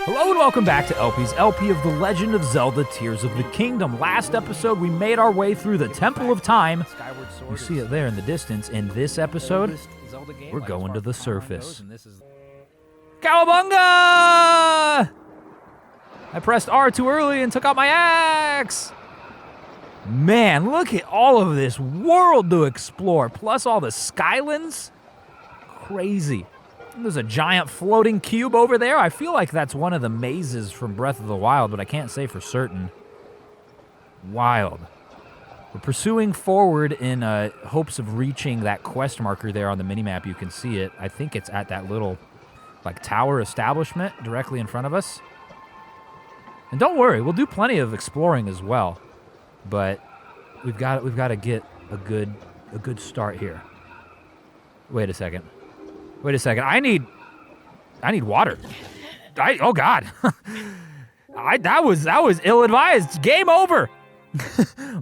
Hello and welcome back to LP's LP of The Legend of Zelda Tears of the Kingdom. Last episode, we made our way through the Temple of Time. You see it there in the distance. In this episode, we're going to the surface. Cowabunga! I pressed R too early and took out my axe! Man, look at all of this world to explore, plus all the skylands. Crazy. There's a giant floating cube over there. I feel like that's one of the mazes from Breath of the Wild, but I can't say for certain. Wild. We're pursuing forward in hopes of reaching that quest marker there on the minimap. You can see it. I think it's at that little tower establishment directly in front of us. And don't worry, we'll do plenty of exploring as well. But we've got to get a good start here. Wait a second. I need water. Oh God. That was ill-advised. Game over.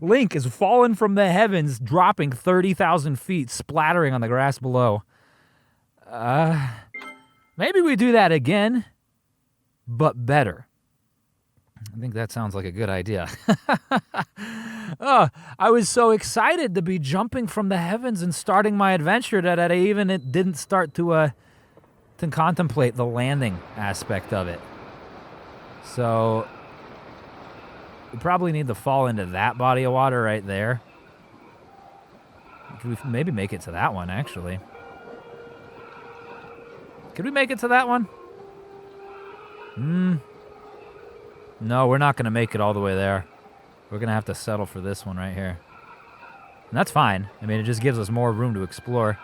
Link is fallen from the heavens, dropping 30,000 feet, splattering on the grass below. Maybe we do that again, but better. I think that sounds like a good idea. I was so excited to be jumping from the heavens and starting my adventure that I even didn't start to contemplate the landing aspect of it. So we probably need to fall into that body of water right there. Could we maybe make it to that one, actually? Could we make it to that one? No, we're not going to make it all the way there. We're going to have to settle for this one right here. And that's fine. I mean, it just gives us more room to explore.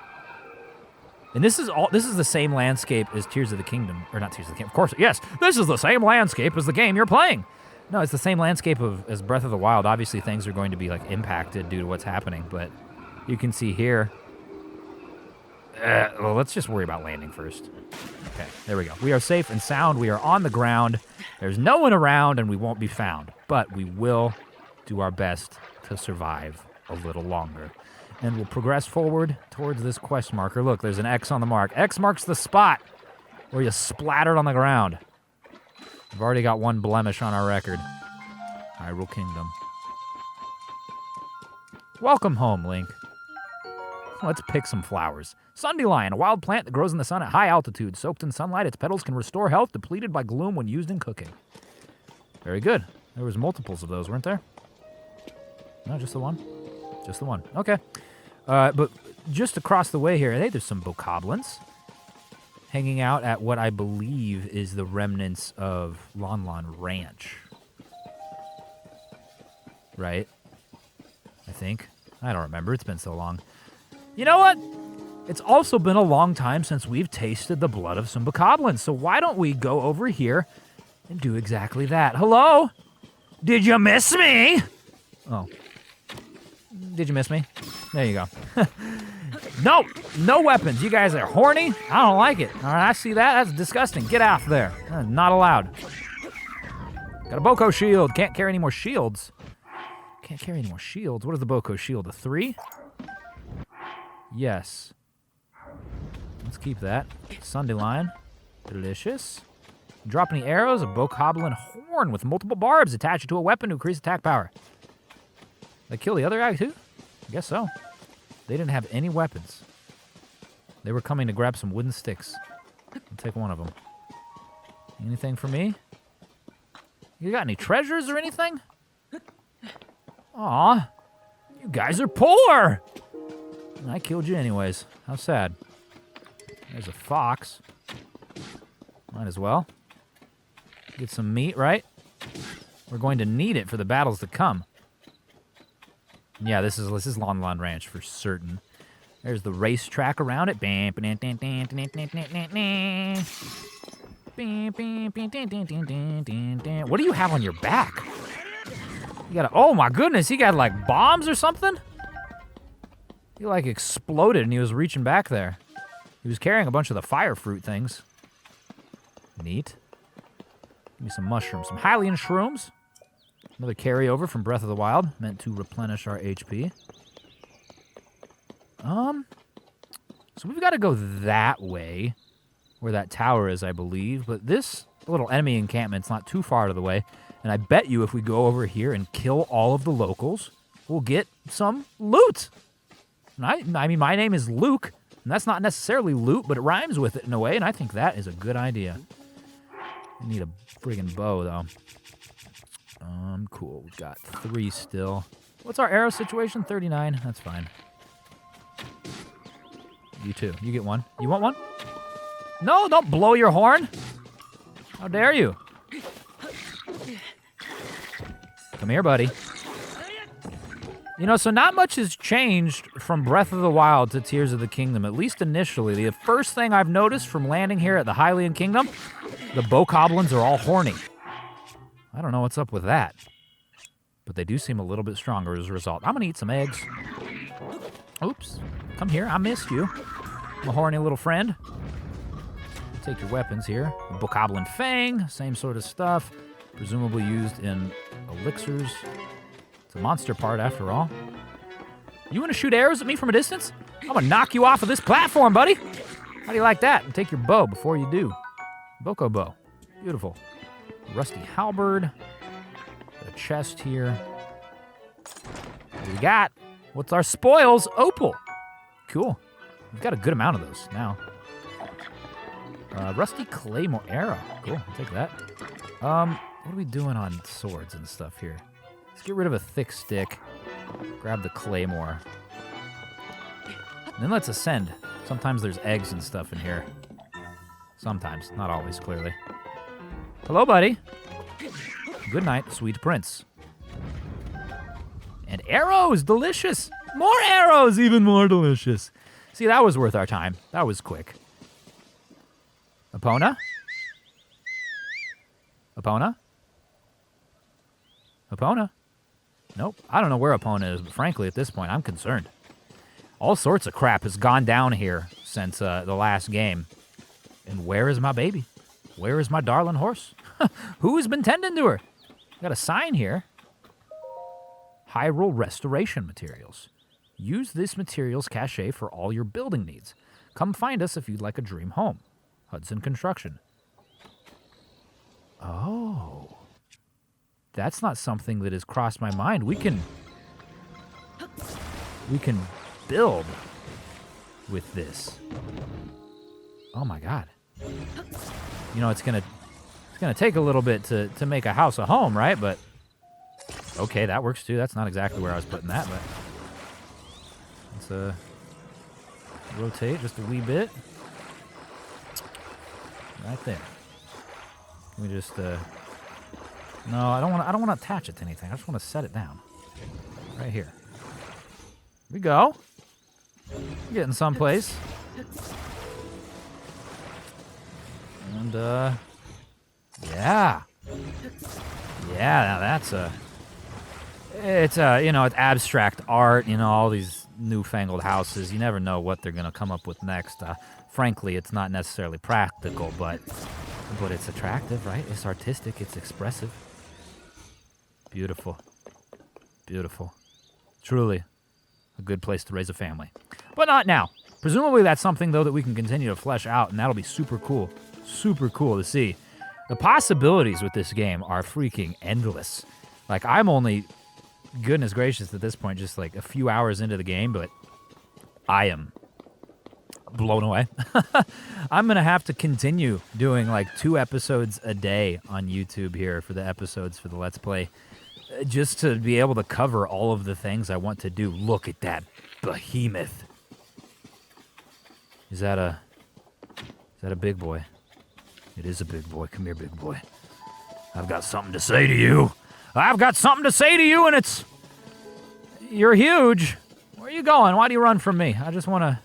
And this is the same landscape as Tears of the Kingdom. Or not Tears of the Kingdom. Of course, yes, this is the same landscape as the game you're playing. No, it's the same landscape as Breath of the Wild. Obviously, things are going to be impacted due to what's happening. But you can see here. Well, let's just worry about landing first. Okay, there we go. We are safe and sound. We are on the ground. There's no one around, and we won't be found. But we will do our best to survive a little longer. And we'll progress forward towards this quest marker. Look, there's an X on the mark. X marks the spot where you splattered on the ground. We've already got one blemish on our record. Hyrule Kingdom. Welcome home, Link. Let's pick some flowers. Sundelion, a wild plant that grows in the sun at high altitude. Soaked in sunlight, its petals can restore health depleted by gloom when used in cooking. Very good. There was multiples of those, weren't there? No, just the one? Just the one. Okay. But just across the way here, hey, there's some bokoblins hanging out at what I believe is the remnants of Lon Lon Ranch. Right? I think. I don't remember. It's been so long. You know what? It's also been a long time since we've tasted the blood of some bokoblins, so why don't we go over here and do exactly that? Hello? Did you miss me? Oh. Did you miss me? There you go. No weapons. You guys are horny. I don't like it. All right, I see that. That's disgusting. Get out there. Not allowed. Got a Boko shield. Can't carry any more shields. Can't carry any more shields. What is the Boko shield? A 3? Yes. Let's keep that. Sundelion. Delicious. Drop any arrows. A bokoblin horn with multiple barbs attached to a weapon to increase attack power. They kill the other guy too? I guess so. They didn't have any weapons. They were coming to grab some wooden sticks. I'll take one of them. Anything for me? You got any treasures or anything? Aw. You guys are poor! I killed you anyways. How sad. There's a fox. Might as well. Get some meat, right? We're going to need it for the battles to come. Yeah, this is Lon Lon Ranch for certain. There's the racetrack around it. What do you have on your back? You got oh my goodness, he got bombs or something? He exploded and he was reaching back there. He was carrying a bunch of the fire fruit things. Neat. Give me some mushrooms, some Hylian shrooms. Another carryover from Breath of the Wild, meant to replenish our HP. So we've got to go that way, where that tower is, I believe. But this a little enemy encampment's not too far out of the way. And I bet you if we go over here and kill all of the locals, we'll get some loot. And I mean, my name is Luke, and that's not necessarily loot, but it rhymes with it in a way, and I think that is a good idea. I need a friggin' bow, though. Cool. We've got 3 still. What's our arrow situation? 39. That's fine. You too. You get 1. You want 1? No, don't blow your horn. How dare you? Come here, buddy. You know, so not much has changed from Breath of the Wild to Tears of the Kingdom, at least initially. The first thing I've noticed from landing here at the Hylian Kingdom, the bokoblins are all horny. I don't know what's up with that. But they do seem a little bit stronger as a result. I'm going to eat some eggs. Oops. Come here. I missed you. I'm a horny little friend. Take your weapons here. A bokoblin fang, same sort of stuff. Presumably used in elixirs. It's a monster part after all. You want to shoot arrows at me from a distance? I'm going to knock you off of this platform, buddy. How do you like that? And take your bow before you do. Boko bow. Beautiful. Rusty halberd. Got a chest here. What do we got? What's our spoils? Opal. Cool. We've got a good amount of those now. Rusty claymore arrow. Cool. I'll take that. What are we doing on swords and stuff here? Let's get rid of a thick stick. Grab the claymore. And then let's ascend. Sometimes there's eggs and stuff in here. Sometimes. Not always, clearly. Hello, buddy. Good night, sweet prince. And arrows! Delicious! More arrows! Even more delicious. See, that was worth our time. That was quick. Epona? Epona? Epona? Nope. I don't know where Epona is, but frankly, at this point, I'm concerned. All sorts of crap has gone down here since the last game. And where is my baby? Where is my darling horse? Who has been tending to her? Got a sign here. Hyrule Restoration Materials. Use this materials cache for all your building needs. Come find us if you'd like a dream home. Hudson Construction. Oh. That's not something that has crossed my mind. We can build with this. Oh my god. You know, it's gonna take a little bit to make a house a home, right? But okay, that works too. That's not exactly where I was putting that, but let's rotate just a wee bit. Right there. Let me just no, I don't want to attach it to anything. I just want to set it down. Right here. Here we go. We're getting someplace. And yeah. Yeah, now that's it's you know, it's abstract art, you know, all these newfangled houses. You never know what they're going to come up with next. Frankly, it's not necessarily practical, but it's attractive, right? It's artistic, it's expressive. Beautiful. Beautiful. Truly a good place to raise a family. But not now. Presumably that's something, though, that we can continue to flesh out, and that'll be super cool. Super cool to see. The possibilities with this game are freaking endless. Like, I'm only, goodness gracious, at this point, just like a few hours into the game, but I am blown away. I'm going to have to continue doing like 2 episodes a day on YouTube here for the episodes for the Let's Play, just to be able to cover all of the things I want to do. Look at that behemoth. Is that a big boy? It is a big boy. Come here, big boy. I've got something to say to you. I've got something to say to you, and it's... You're huge. Where are you going? Why do you run from me? I just want to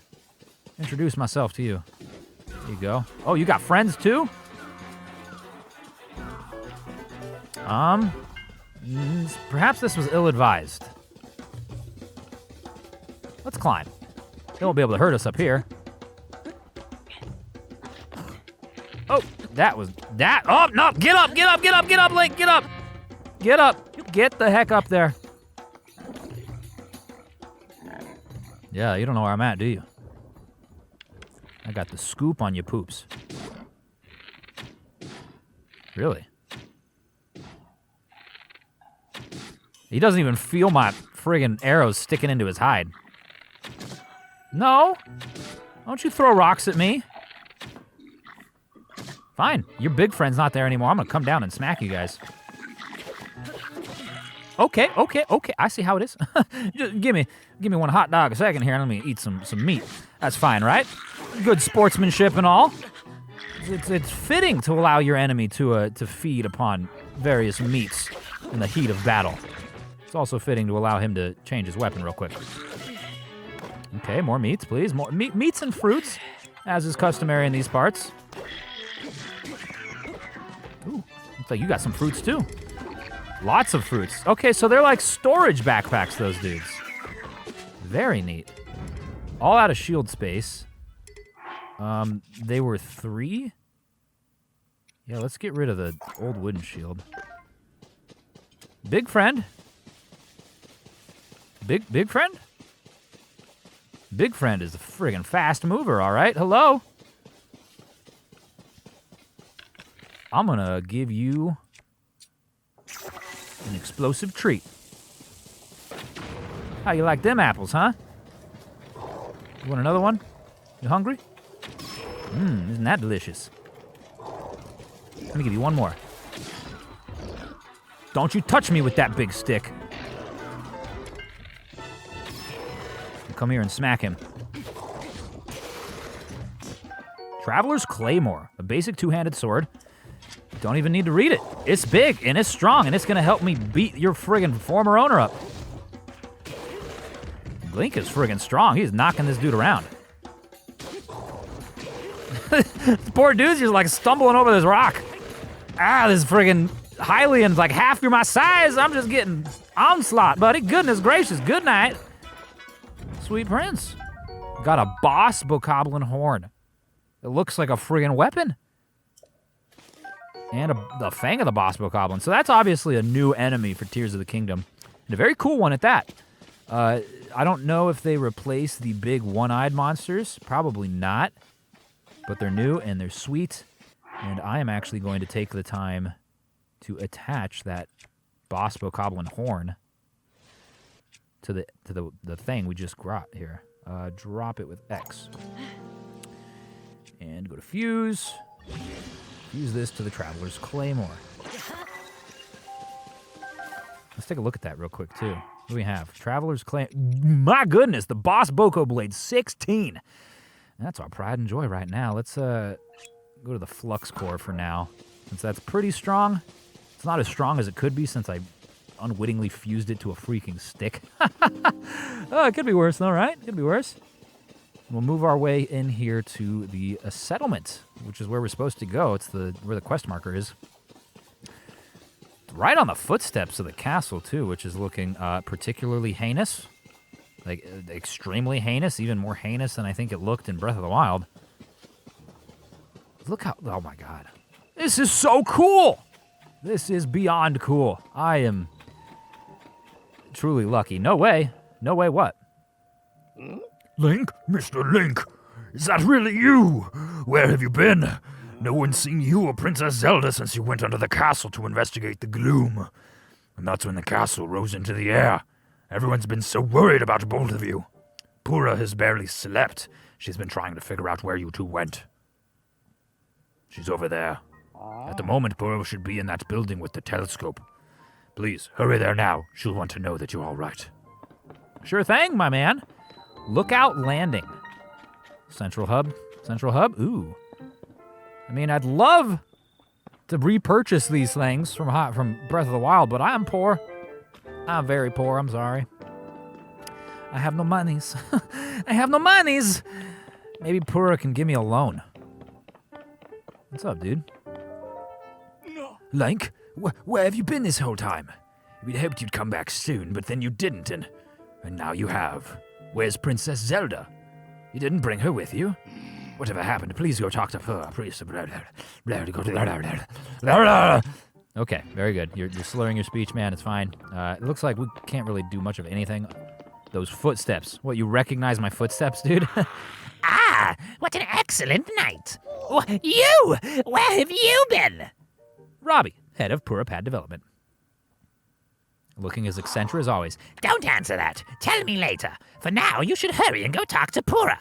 introduce myself to you. There you go. Oh, you got friends, too? Perhaps this was ill-advised. Let's climb. They won't be able to hurt us up here. Oh, that was that. Oh, no, get up, Link, get up. Get up, get the heck up there. Yeah, you don't know where I'm at, do you? I got the scoop on you poops. Really? He doesn't even feel my friggin' arrows sticking into his hide. No. Don't you throw rocks at me. Fine. Your big friend's not there anymore. I'm gonna come down and smack you guys. Okay. I see how it is. Just give me one hot dog a second here and let me eat some meat. That's fine, right? Good sportsmanship and all. It's fitting to allow your enemy to feed upon various meats in the heat of battle. It's also fitting to allow him to change his weapon real quick. Okay, more meats, please. More meats and fruits, as is customary in these parts. Ooh, looks like you got some fruits too. Lots of fruits. Okay, so they're like storage backpacks, those dudes. Very neat. All out of shield space. They were 3. Yeah, let's get rid of the old wooden shield. Big friend. Big friend? Big friend is a friggin' fast mover, all right? Hello? I'm gonna give you an explosive treat. How you like them apples, huh? You want another one? You hungry? Isn't that delicious? Let me give you one more. Don't you touch me with that big stick. Come here and smack him. Traveler's Claymore, a basic two-handed sword. Don't even need to read it. It's big, and it's strong, and it's gonna help me beat your friggin' former owner up. Link is friggin' strong. He's knocking this dude around. This poor dude's just like stumbling over this rock. This friggin' Hylian's like half my size. I'm just getting onslaught, buddy. Goodness gracious, good night. Sweet prince. Got a boss bokoblin horn. It looks like a friggin' weapon. And the fang of the boss bokoblin. So that's obviously a new enemy for Tears of the Kingdom. And a very cool one at that. I don't know if they replace the big one-eyed monsters. Probably not. But they're new and they're sweet. And I am actually going to take the time to attach that boss bokoblin horn to the thing we just got here. Drop it with X. And go to fuse. Fuse this to the Traveler's Claymore. Let's take a look at that real quick, too. What do we have? Traveler's Claymore. My goodness, the Boss Boko Blade 16. That's our pride and joy right now. Let's go to the Flux Core for now, since that's pretty strong. It's not as strong as it could be since I unwittingly fused it to a freaking stick. Oh, it could be worse, though, right? It could be worse. We'll move our way in here to the settlement, which is where we're supposed to go. It's where the quest marker is. Right on the footsteps of the castle, too, which is looking particularly heinous. Like, extremely heinous, even more heinous than I think it looked in Breath of the Wild. Look how, oh my god. This is so cool! This is beyond cool. I am truly lucky. No way. No way what? Link? Mr. Link? Is that really you? Where have you been? No one's seen you or Princess Zelda since you went under the castle to investigate the gloom. And that's when the castle rose into the air. Everyone's been so worried about both of you. Pura has barely slept. She's been trying to figure out where you two went. She's over there. At the moment, Pura should be in that building with the telescope. Please, hurry there now. She'll want to know that you're all right. Sure thing, my man. Lookout Landing. Central Hub. Central Hub? Ooh. I mean, I'd love to repurchase these things from Breath of the Wild, but I'm poor. I'm very poor, I'm sorry. I have no monies. I have no monies! Maybe Pura can give me a loan. What's up, dude? Link, where have you been this whole time? We'd hoped you'd come back soon, but then you didn't, and now you have. Where's Princess Zelda? You didn't bring her with you? Whatever happened? Please go talk to Pura. Please. Okay, very good. You're slurring your speech, man. It's fine. It looks like we can't really do much of anything. Those footsteps. What, you recognize my footsteps, dude? What an excellent night. You! Where have you been? Robbie, head of Pura Pad Development. Looking as eccentric as always. Don't answer that. Tell me later. For now, you should hurry and go talk to Pura.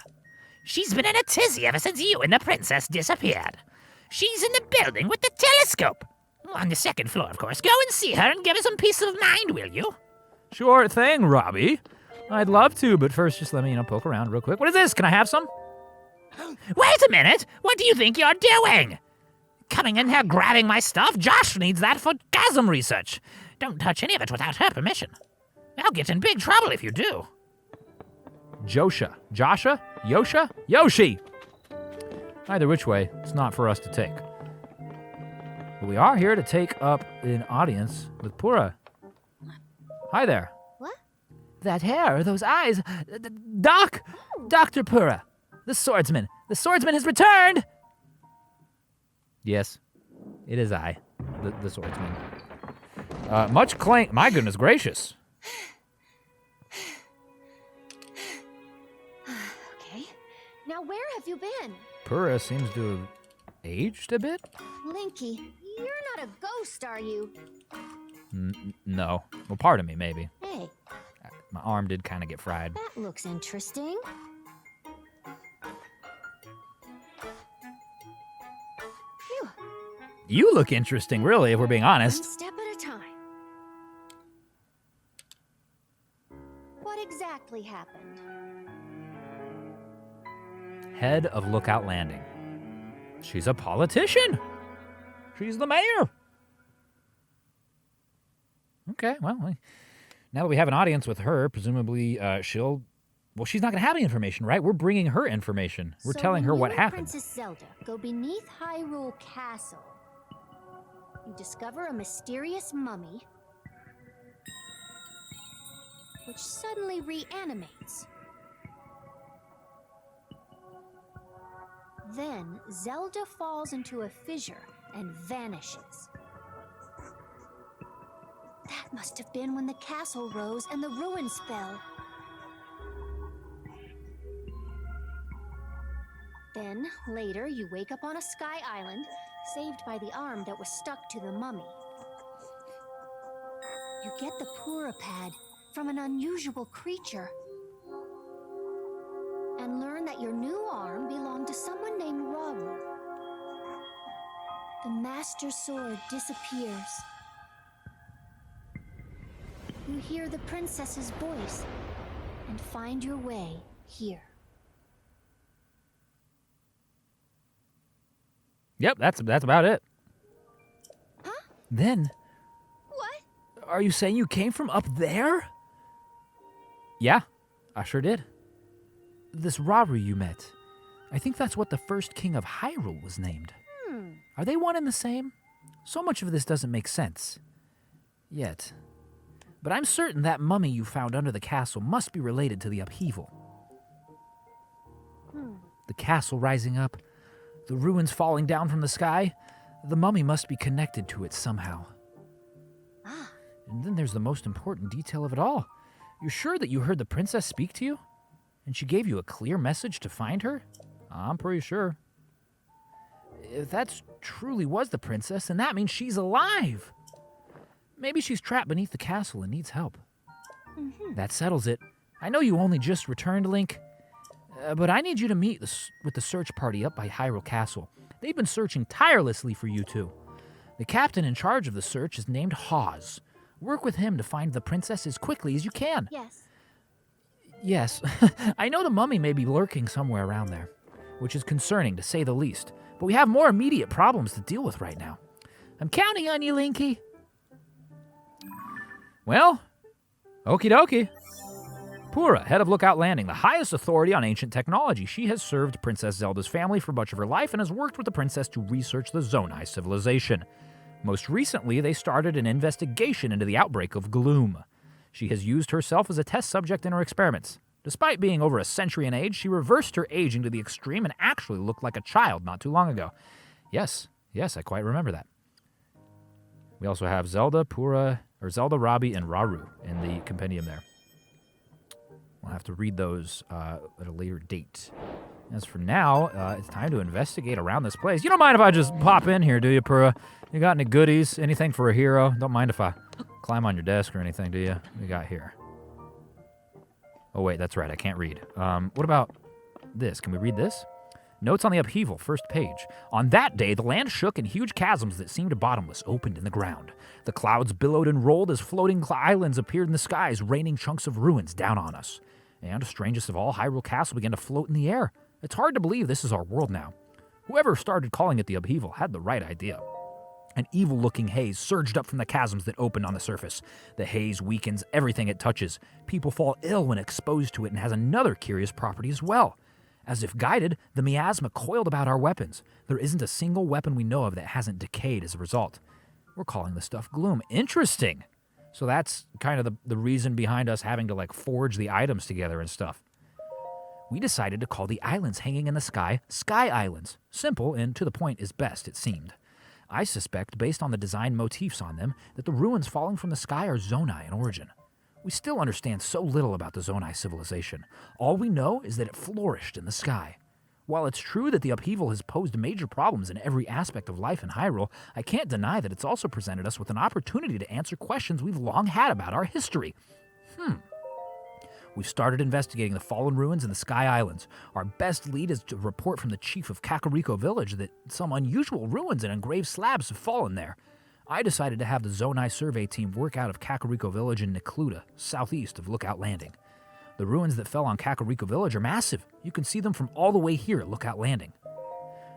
She's been in a tizzy ever since you and the princess disappeared. She's in the building with the telescope. On the second floor, of course. Go and see her and give her some peace of mind, will you? Sure thing, Robbie. I'd love to, but first just let me, poke around real quick. What is this? Can I have some? Wait a minute. What do you think you're doing? Coming in here grabbing my stuff? Josh needs that for chasm research. Don't touch any of it without her permission. I'll get in big trouble if you do. Josha. Josha? Yosha? Yoshi! Either which way, it's not for us to take. But we are here to take up an audience with Pura. Hi there. What? That hair, those eyes. Doc! Dr. Pura. The swordsman. The swordsman has returned! Yes, it is I, the swordsman. Much claim. My goodness gracious. Okay. Now where have you been? Pura seems to have aged a bit? Linky, you're not a ghost, are you? No. Well, pardon me, maybe. Hey, My arm did kind of get fried. that looks interesting. Phew, You look interesting, really, if we're being one honest. step at a time. What exactly happened? Head of Lookout Landing. She's a politician. She's the mayor. Okay, well, now that we have an audience with her, presumably she'll... Well, she's not going to have any information, right? We're bringing her information. We're So telling her when what you and happened. Princess Zelda go beneath Hyrule Castle. You discover a mysterious mummy which suddenly reanimates. Then Zelda falls into a fissure and vanishes. That must have been when the castle rose and the ruins fell. Then, later, you wake up on a sky island, saved by the arm that was stuck to the mummy. You get the Pura pad from an unusual creature, and learn that your new arm belonged to someone named Rauru. The Master Sword disappears. You hear the princess's voice, and find your way here. Yep, that's about it. Huh? Then, What? are you saying you came from up there? Yeah, I sure did. This Rauru you met, I think that's what the first king of Hyrule was named. Are they one and the same? So much of this doesn't make sense. Yet. But I'm certain that mummy you found under the castle must be related to the upheaval. The castle rising up, the ruins falling down from the sky, the mummy must be connected to it somehow. Ah, And then there's the most important detail of it all. You're sure that you heard the princess speak to you? And she gave you a clear message to find her? I'm pretty sure. If that truly was the princess, then that means she's alive. Maybe she's trapped beneath the castle and needs help. That settles it. I know you only just returned, Link, but I need you to meet with the search party up by Hyrule Castle. They've been searching tirelessly for you two. The captain in charge of the search is named Hawes. Work with him to find the princess as quickly as you can. yes. Yes, I know the mummy may be lurking somewhere around there, which is concerning to say the least, but we have more immediate problems to deal with right now. I'm counting on you, Linky. Well, okie dokie. Pura, head of Lookout Landing, the highest authority on ancient technology. She has served Princess Zelda's family for much of her life and has worked with the princess to research the Zonai civilization. Most recently, they started an investigation into the outbreak of gloom. She has used herself as a test subject in her experiments. Despite being over a century in age, she reversed her aging to the extreme and actually looked like a child not too long ago. Yes, I quite remember that. We also have Zelda, Robbie, and Rauru in the compendium there. We'll have to read those at a later date. As for now, it's time to investigate around this place. You don't mind if I just pop in here, do you, Pura? You got any goodies? Anything for a hero? Don't mind if I climb on your desk or anything, do you? What we got here? Oh, wait, that's right. I can't read. What about this? Can we read this? Notes on the upheaval, first page. On that day, the land shook and huge chasms that seemed bottomless opened in the ground. The clouds billowed and rolled as floating islands appeared in the skies, raining chunks of ruins down on us. And, strangest of all, Hyrule Castle began to float in the air. It's hard to believe this is our world now. Whoever started calling it the upheaval had the right idea. An evil-looking haze surged up from the chasms that opened on the surface. The haze weakens everything it touches. People fall ill when exposed to it and has another curious property as well. As if guided, the miasma coiled about our weapons. There isn't a single weapon we know of that hasn't decayed as a result. We're calling the stuff gloom. Interesting. So that's kind of the reason behind us having to forge the items together and stuff. We decided to call the islands hanging in the sky Sky Islands. Simple and to the point is best, it seemed. I suspect, based on the design motifs on them, that the ruins falling from the sky are Zonai in origin. We still understand so little about the Zonai civilization. All we know is that it flourished in the sky. While it's true that the upheaval has posed major problems in every aspect of life in Hyrule, I can't deny that it's also presented us with an opportunity to answer questions we've long had about our history. We've started investigating the fallen ruins in the Sky Islands. Our best lead is to report from the chief of Kakariko Village that some unusual ruins and engraved slabs have fallen there. I decided to have the Zonai survey team work out of Kakariko Village in Nikluda, southeast of Lookout Landing. The ruins that fell on Kakariko Village are massive. You can see them from all the way here at Lookout Landing.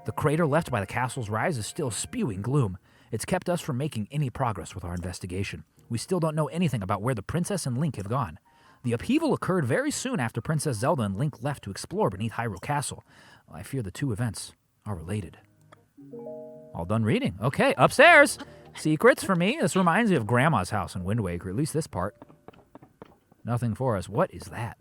The crater left by the castle's rise is still spewing gloom. It's kept us from making any progress with our investigation. We still don't know anything about where the princess and Link have gone. The upheaval occurred very soon after Princess Zelda and Link left to explore beneath Hyrule Castle. I fear the two events are related. All done reading. Okay, upstairs. Secrets for me. This reminds me of Grandma's house in Wind Waker, at least this part. Nothing for us. What is that?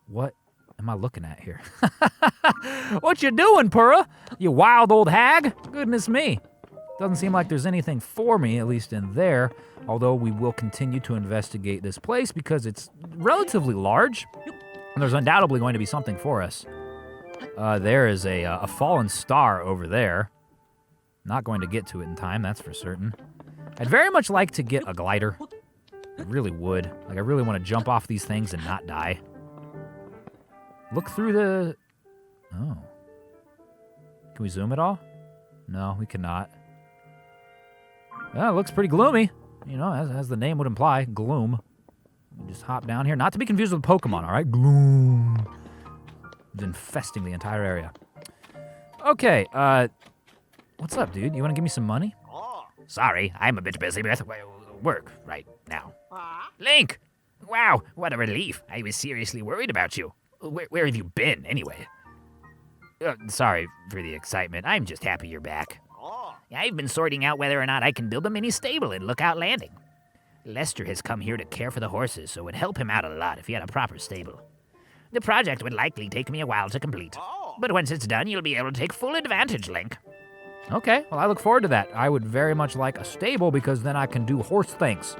What am I looking at here? What you doing, Pura? You wild old hag? Goodness me. Doesn't seem like there's anything for me, at least in there, although we will continue to investigate this place because it's relatively large, and there's undoubtedly going to be something for us. There is a fallen star over there. Not going to get to it in time, that's for certain. I'd very much like to get a glider. I really would. I really want to jump off these things and not die. Look through the... Oh. Can we zoom at all? No, we cannot. Well, it looks pretty gloomy, as the name would imply, gloom. Just hop down here, not to be confused with Pokemon, all right? Gloom. It's infesting the entire area. Okay, what's up, dude? You want to give me some money? Sorry, I'm a bit busy with work right now. Link! Wow, what a relief. I was seriously worried about you. Where have you been, anyway? Sorry for the excitement. I'm just happy you're back. I've been sorting out whether or not I can build a mini stable in Lookout Landing. Lester has come here to care for the horses, so it would help him out a lot if he had a proper stable. The project would likely take me a while to complete, but once it's done, you'll be able to take full advantage, Link. Okay, well, I look forward to that. I would very much like a stable because then I can do horse things,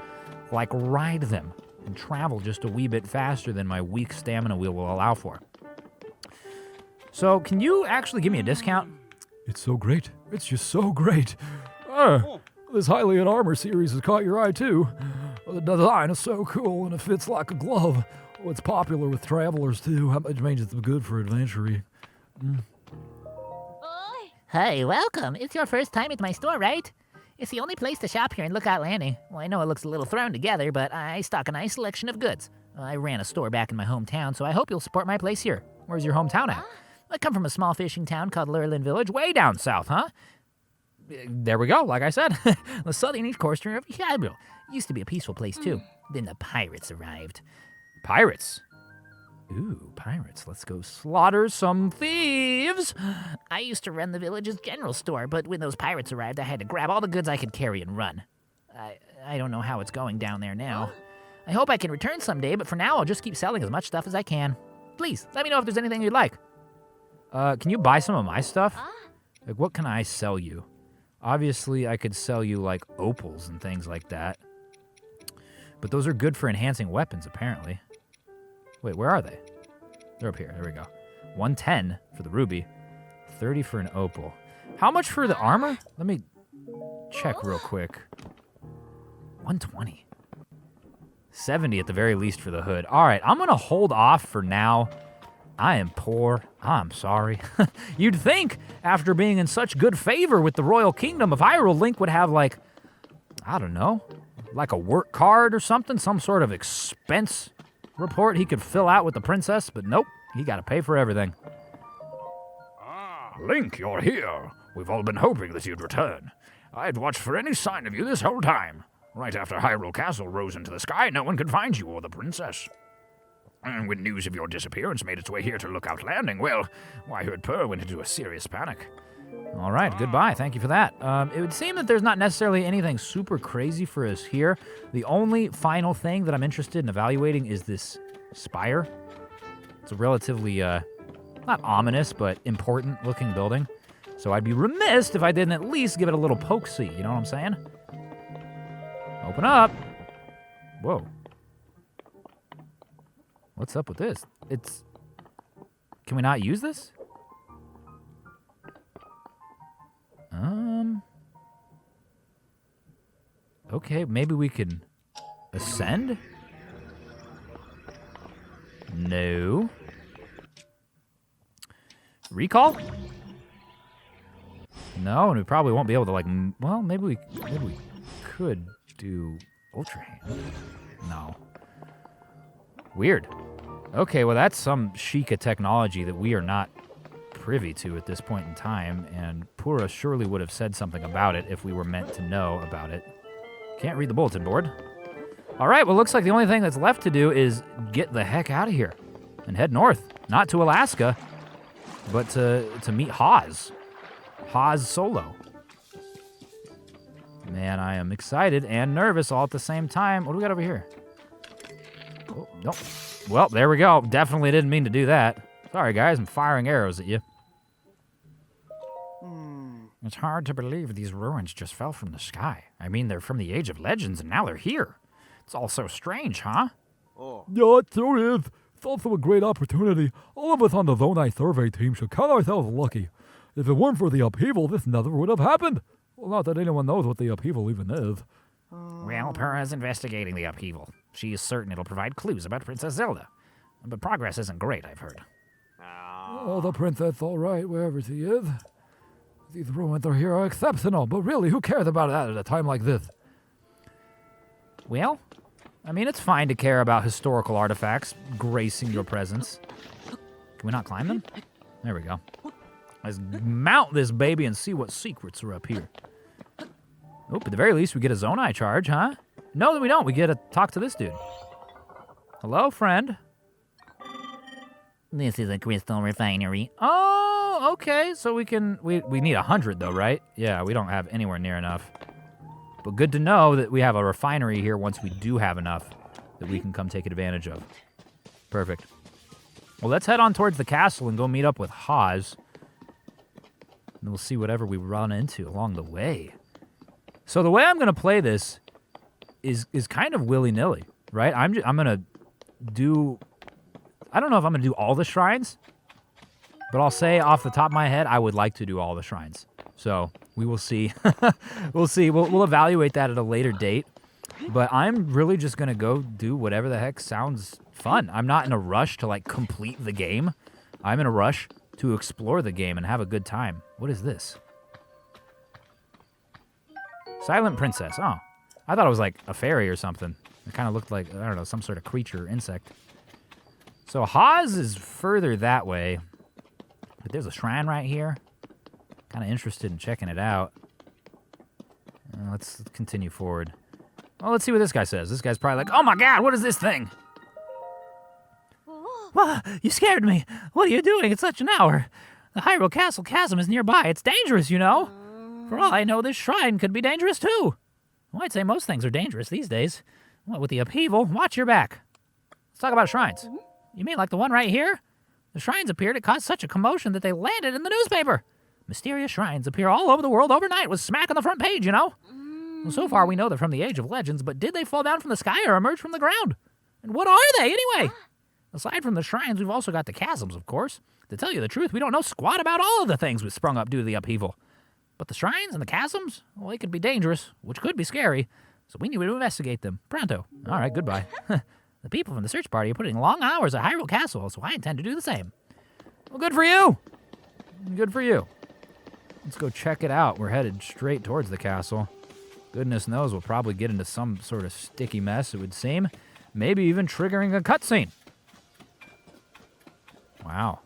like ride them and travel just a wee bit faster than my weak stamina wheel will allow for. So, can you actually give me a discount? It's so great. It's just so great. This Hylian armor series has caught your eye, too. The design is so cool, and it fits like a glove. It's popular with travelers, too, which means it's good for adventuring. Hey, welcome. It's your first time at my store, right? It's the only place to shop here in Lookout Landing. Well, I know it looks a little thrown together, but I stock a nice selection of goods. I ran a store back in my hometown, so I hope you'll support my place here. Where's your hometown at? I come from a small fishing town called Lurlin Village, way down south, huh? There we go, like I said. The southern-east coaster of Hyrule. Used to be a peaceful place, too. Then the pirates arrived. Pirates? Ooh, pirates. Let's go slaughter some thieves. I used to run the village's general store, but when those pirates arrived, I had to grab all the goods I could carry and run. I don't know how it's going down there now. I hope I can return someday, but for now, I'll just keep selling as much stuff as I can. Please, let me know if there's anything you'd like. Can you buy some of my stuff? Like, what can I sell you? Obviously, I could sell you, opals and things like that. But those are good for enhancing weapons, apparently. Wait, where are they? They're up here. There we go. 110 for the ruby. 30 for an opal. How much for the armor? Let me check real quick. 120. 70 at the very least for the hood. All right, I'm going to hold off for now. I am poor. I'm sorry. You'd think, after being in such good favor with the royal kingdom of Hyrule, Link would have, like, I don't know, like a work card or something, some sort of expense report he could fill out with the princess, but nope, he got to pay for everything. Link, you're here. We've all been hoping that you'd return. I'd watched for any sign of you this whole time. Right after Hyrule Castle rose into the sky, no one could find you or the princess. And when news of your disappearance made its way here to Lookout Landing, well, I heard Purah went into a serious panic. All right, goodbye. Thank you for that. It would seem that there's not necessarily anything super crazy for us here. The only final thing that I'm interested in evaluating is this spire. It's a relatively, not ominous, but important-looking building. So I'd be remiss if I didn't at least give it a little poke-see, you know what I'm saying? Open up. Whoa. What's up with this? Can we not use this? Okay, maybe we can ascend? No. Recall? No, and we probably won't be able to, like, well, maybe we could do Ultra Hand. No. Weird. Okay, well, that's some Sheikah technology that we are not privy to at this point in time, and Pura surely would have said something about it if we were meant to know about it. Can't read the bulletin board. All right, well, looks like the only thing that's left to do is get the heck out of here and head north. Not to Alaska, but to meet Haas. Haas Solo. Man, I am excited and nervous all at the same time. What do we got over here? Oh, nope. Well, there we go. Definitely didn't mean to do that. Sorry, guys. I'm firing arrows at you. It's hard to believe these ruins just fell from the sky. I mean, they're from the Age of Legends, and now they're here. It's all so strange, huh? Yeah, it sure is. It's also a great opportunity. All of us on the Zonai survey team should count ourselves lucky. If it weren't for the upheaval, this never would have happened. Well, not that anyone knows what the upheaval even is. Well, Pura is investigating the upheaval. She is certain it'll provide clues about Princess Zelda. But progress isn't great, I've heard. Oh, the princess all right, wherever she is. These ruins are here are exceptional, but really, who cares about that at a time like this? Well, I mean, it's fine to care about historical artifacts gracing your presence. Can we not climb them? There we go. Let's mount this baby and see what secrets are up here. Oh, at the very least, we get a Zonai charge, huh? No, we don't. We get to talk to this dude. Hello, friend. This is a crystal refinery. Oh, okay. So we need 100 though, right? Yeah, we don't have anywhere near enough. But good to know that we have a refinery here once we do have enough that we can come take advantage of. Perfect. Well, let's head on towards the castle and go meet up with Haas. And we'll see whatever we run into along the way. So the way I'm going to play this is kind of willy-nilly, right? I'm going to do... I don't know if I'm going to do all the shrines, but I'll say off the top of my head, I would like to do all the shrines. So we will see. We'll see. We'll evaluate that at a later date. But I'm really just going to go do whatever the heck sounds fun. I'm not in a rush to, like, complete the game. I'm in a rush to explore the game and have a good time. What is this? Silent Princess. Oh, I thought it was like a fairy or something. It kind of looked like, I don't know, some sort of creature or insect. So Haas is further that way. But there's a shrine right here. Kind of interested in checking it out. Let's continue forward. Well, let's see what this guy says. This guy's probably like, oh my god, what is this thing? Well, you scared me. What are you doing at such an hour? The Hyrule Castle chasm is nearby. It's dangerous, you know. For all I know, this shrine could be dangerous too. Well, I'd say most things are dangerous these days. What with the upheaval, watch your back. Let's talk about shrines. You mean like the one right here? The shrines appeared to cause such a commotion that they landed in the newspaper. Mysterious shrines appear all over the world overnight with smack on the front page, you know? Well, so far we know they're from the Age of Legends, but did they fall down from the sky or emerge from the ground? And what are they, anyway? Aside from the shrines, we've also got the chasms, of course. To tell you the truth, we don't know squat about all of the things we've sprung up due to the upheaval. But the shrines and the chasms, well, they could be dangerous, which could be scary, so we need to investigate them. Pronto. All right, goodbye. The people from the search party are putting long hours at Hyrule Castle, so I intend to do the same. Well, good for you. Good for you. Let's go check it out. We're headed straight towards the castle. Goodness knows we'll probably get into some sort of sticky mess, it would seem. Maybe even triggering a cutscene. Wow.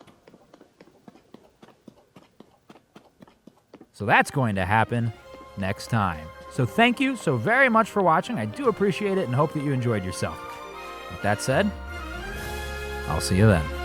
So that's going to happen next time. So thank you so very much for watching. I do appreciate it and hope that you enjoyed yourself. With that said, I'll see you then.